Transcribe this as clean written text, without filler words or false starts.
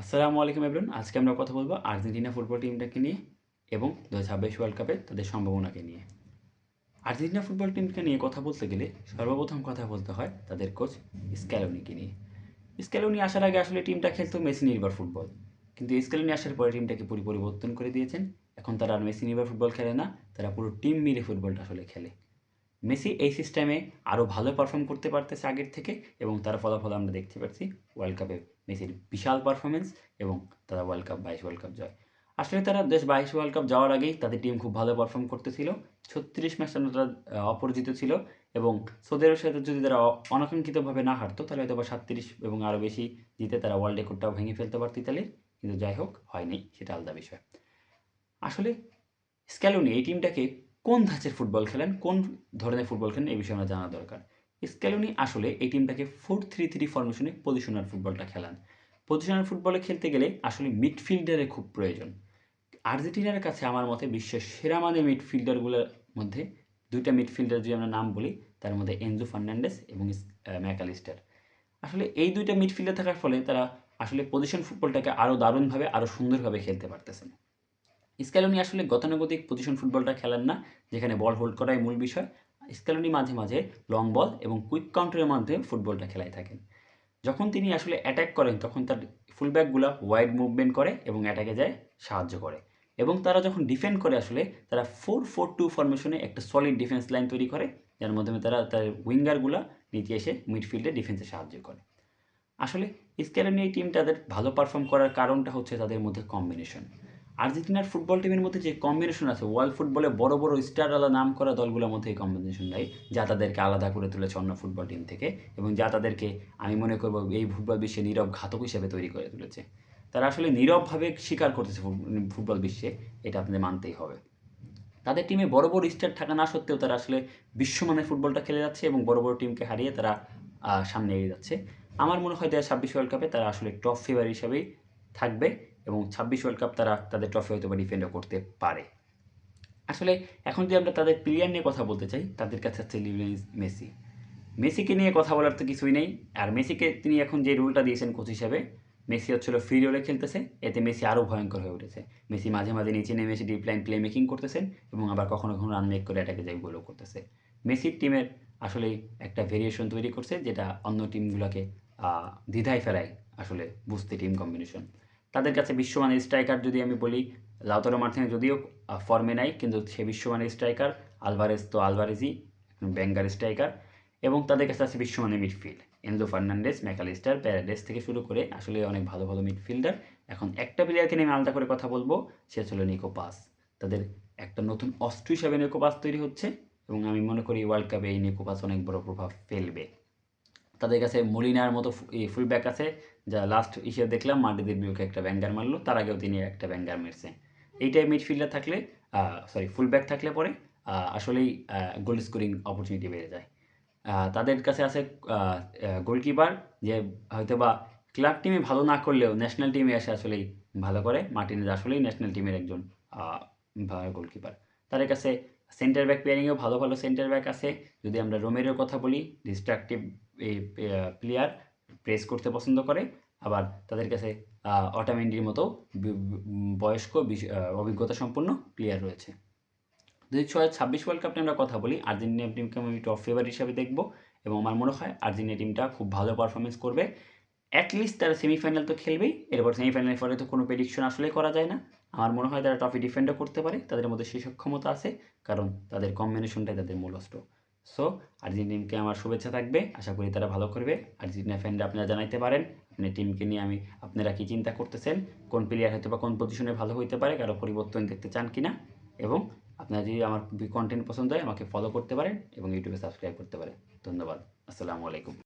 আসসালামু আলাইকুম এভরিওয়ান। আজকে আমরা কথা বলবো আর্জেন্টিনা ফুটবল টিমটাকে নিয়ে এবং 2026 ওয়ার্ল্ড কাপে তাদের সম্ভাবনাকে নিয়ে। আর্জেন্টিনা ফুটবল টিমকে নিয়ে কথা বলতে গেলে সর্বপ্রথম কথা বলতে হয় তাদের কোচ স্ক্যালোনিকে নিয়ে। স্ক্যালোনি আসার আগে আসলে টিমটা খেলতো মেসি নির্ভর ফুটবল, কিন্তু স্ক্যালোনি আসার পরে টিমটাকে পুরো পরিবর্তন করে দিয়েছেন। এখন তারা আর মেসি নির্ভর ফুটবল খেলে না, তারা পুরো টিম মিলে ফুটবলটা আসলে খেলে। মেসি এই সিস্টেমে আরও ভালো পারফর্ম করতে পারতেছে আগের থেকে, এবং তার ফলাফল আমরা দেখতে পাচ্ছি ওয়ার্ল্ড কাপে মেসির বিশাল পারফরমেন্স এবং তারা ওয়ার্ল্ড কাপ জয়। আসলে তারা 22 ওয়ার্ল্ড কাপ যাওয়ার আগেই তাদের টিম খুব ভালো পারফর্ম করতেছিল। 36 ম্যাচ তারা অপরাজিত ছিল, এবং সৌদি আরবের সাথে যদি তারা অনাকাঙ্ক্ষিতভাবে না হারতো তাহলে হয়তো বা 37 এবং আরও বেশি জিতে তারা ওয়ার্ল্ড রেকর্ডটাও ভেঙে ফেলতে পারত ইতালির। কিন্তু যাই হোক, হয়নি, সেটা আলাদা বিষয়। আসলে স্ক্যালোনি এই টিমটাকে কোন ধাঁচের ফুটবল খেলেন, কোন ধরনের ফুটবল খেলেন, এই বিষয়ে আমরা জানা দরকার। স্ক্যালোনি আসলে এই টিমটাকে 4-3-3 ফরমেশনে পজিশনাল ফুটবলটা খেলান। পজিশনাল ফুটবলে খেলতে গেলে আসলে মিডফিল্ডারের খুব প্রয়োজন। আর্জেন্টিনার কাছে আমার মতে বিশ্বের সেরা মানের মিডফিল্ডারগুলোর মধ্যে দুইটা মিডফিল্ডার যদি আমরা নাম বলি, তার মধ্যে এনজো ফার্নান্ডেস এবং ম্যাকালিস্টার। আসলে এই দুইটা মিডফিল্ডার থাকার ফলে তারা আসলে পজিশন ফুটবলটাকে আরও দারুণভাবে, আরও সুন্দরভাবে খেলতে পারতেছেন। স্ক্যালোনি আসলে গতানুগতিক পজিশন ফুটবলটা খেলেন না, যেখানে বল হোল্ড করাই মূল বিষয়। স্ক্যালোনি মাঝে মাঝে লং বল এবং কুইক কাউন্টারের মাধ্যমে ফুটবলটা খেলায় থাকেন। যখন তিনি আসলে অ্যাটাক করেন তখন তার ফুলব্যাকগুলো ওয়াইড মুভমেন্ট করে এবং অ্যাটাকে যায় সাহায্য করে, এবং তারা যখন ডিফেন্ড করে আসলে তারা 4-4-2 ফরমেশনে একটা সলিড ডিফেন্স লাইন তৈরি করে, যার মাধ্যমে তারা তার উইঙ্গারগুলো নিচে এসে মিডফিল্ডে ডিফেন্সে সাহায্য করে। আসলে স্ক্যালোনি এই টিম তাদের ভালো পারফর্ম করার কারণটা হচ্ছে তাদের মধ্যে কম্বিনেশন। আর্জেন্টিনার ফুটবল টিমের মধ্যে যে কম্বিনেশন আছে, ওয়ার্ল্ড ফুটবলে বড় বড় স্টারওয়ালা নাম করা দলগুলোর মধ্যে এই কম্বিনেশন নাই, যা তাদেরকে আলাদা করে তুলেছে অন্য ফুটবল টিম থেকে, এবং যা তাদেরকে আমি মনে করব এই ফুটবল বিশ্বে নীরব ঘাতক হিসেবে তৈরি করে তুলেছে। তারা আসলে নীরবভাবে স্বীকার করতেছে ফুটবল বিশ্বে, এটা আপনাদের মানতেই হবে। তাদের টিমে বড় বড় স্টার থাকা না সত্ত্বেও তারা আসলে বিশ্বমানের ফুটবলটা খেলে যাচ্ছে এবং বড় বড় টিমকে হারিয়ে তারা সামনে এগিয়ে যাচ্ছে। আমার মনে হয় 2026 ওয়ার্ল্ড কাপে তারা আসলে টপ ফেভার হিসাবেই থাকবে, এবং 26 ওয়ার্ল্ড কাপ তারা তাদের ট্রফি হয়তো বা ডিফেন্ডও করতে পারে। আসলে এখন যদি আমরা তাদের প্লেয়ার নিয়ে কথা বলতে চাই, তাদের কাছে আছে লিওনেল মেসি। মেসিকে নিয়ে কথা বলার তো কিছুই নেই। আর মেসিকে তিনি এখন যে রুলটা দিয়েছেন কোচ হিসাবে, মেসি হচ্ছিল ফ্রি রোলে খেলতেছে, এতে মেসি আরও ভয়ঙ্কর হয়ে উঠেছে। মেসি মাঝে মাঝে নিচে নেমে এসে ডিপ লাইন প্লে মেকিং করতেছেন, এবং আবার কখনো কখনো রান মেক করে এটাকে যাই গোলও করতেছে। মেসির টিমের আসলে একটা ভেরিয়েশন তৈরি করছে, যেটা অন্য টিমগুলোকে দ্বিধায় ফেলায় আসলে বুঝতে টিম কম্বিনেশন। তাদের কাছে বিশ্বমানের স্ট্রাইকার যদি আমি বলি, লাউতারো মার্টিনেজ যদিও ফর্মে নাই, কিন্তু সে বিশ্বমানের স্ট্রাইকার। আলভারেজ তো আলভারেজই ব্যাঙ্গার স্ট্রাইকার, এবং তাদের কাছে আছে বিশ্বমানের মিডফিল্ড। এনজো ফার্নান্ডেস, ম্যাকালিস্টার, প্যারাডেস থেকে শুরু করে আসলে অনেক ভালো ভালো মিডফিল্ডার। এখন একটা প্লেয়ারকে নিয়ে আমি আলাদা করে কথা বলবো, সে ছিল নিকো পাস। তাদের একটা নতুন অস্ত্র হিসাবে নিকো পাস তৈরি হচ্ছে, এবং আমি মনে করি ওয়ার্ল্ড কাপে এই নিকো পাস অনেক বড় প্রভাব ফেলবে। তাদের কাছে মলিনার মতো ফুল ব্যাক আছে, যা লাস্ট হিসেবে দেখলাম মাদ্রিদের বিপক্ষে একটা ব্যাঙ্গার মারলো, তার আগেও তিনি একটা ব্যাঙ্গার মেরছে। এইটাই মিডফিল্ডার থাকলে, ফুল ব্যাক থাকলে পরে আসলেই গোল স্কোরিং অপরচুনিটি বেড়ে যায়। তাদের কাছে আছে গোলকিপার, যে হয়তোবা ক্লাব টিমে ভালো না করলেও ন্যাশনাল টিমে এসে আসলেই ভালো করে। মার্টিনেজ আসলেই ন্যাশনাল টিমের একজন ভালো গোলকিপার। তাদের কাছে সেন্টার ব্যাক পেয়ারিংয়েও ভালো ভালো সেন্টার ব্যাক আছে। যদি আমরা রোমেরোর কথা বলি, ডিস্ট্রাকটিভ এই প্লেয়ার, প্রেস করতে পছন্দ করে। আবার তাদের কাছে অটামেন্ডির মতো বয়স্ক অভিজ্ঞতা সম্পন্ন প্লেয়ার রয়েছে। যদি 2026 ওয়ার্ল্ড কাপ নিয়ে আমরা কথা বলি, আর্জেন্টিনা টিমকে আমি টপ ফেভার হিসাবে দেখব, এবং আমার মনে হয় আর্জেন্টিনা টিমটা খুব ভালো পারফরমেন্স করবে। অ্যাটলিস্ট তারা সেমিফাইনাল তো খেলবেই, এরপর সেমিফাইনালের পরে তো কোনো প্রেডিকশন আসলেই করা যায় না। আমার মনে হয় তারা ট্রফি ডিফেন্ডও করতে পারে, তাদের মধ্যে সেই সক্ষমতা আছে, কারণ তাদের কম্বিনেশনটাই তাদের মূল অস্ত্র। সো আর্জেন্টিনাকে আমার শুভেচ্ছা থাকবে, আশা করি তারা ভালো করবে। আর্জেন্টিনা ফ্যানরা আপনারা জানাইতে পারেন আপনার টিমকে নিয়ে আপনারা কি চিন্তা করতেছেন, কোন প্লেয়ার হয়তো বা কোন পজিশনে ভালো হইতে পারে, কারো পরিবর্তন দেখতে চান কিনা। এবং আপনারা যদি আমার কন্টেন্ট পছন্দ হয় আমাকে ফলো করতে পারেন এবং ইউটিউবে সাবস্ক্রাইব করতে পারেন। ধন্যবাদ। আসসালামু আলাইকুম।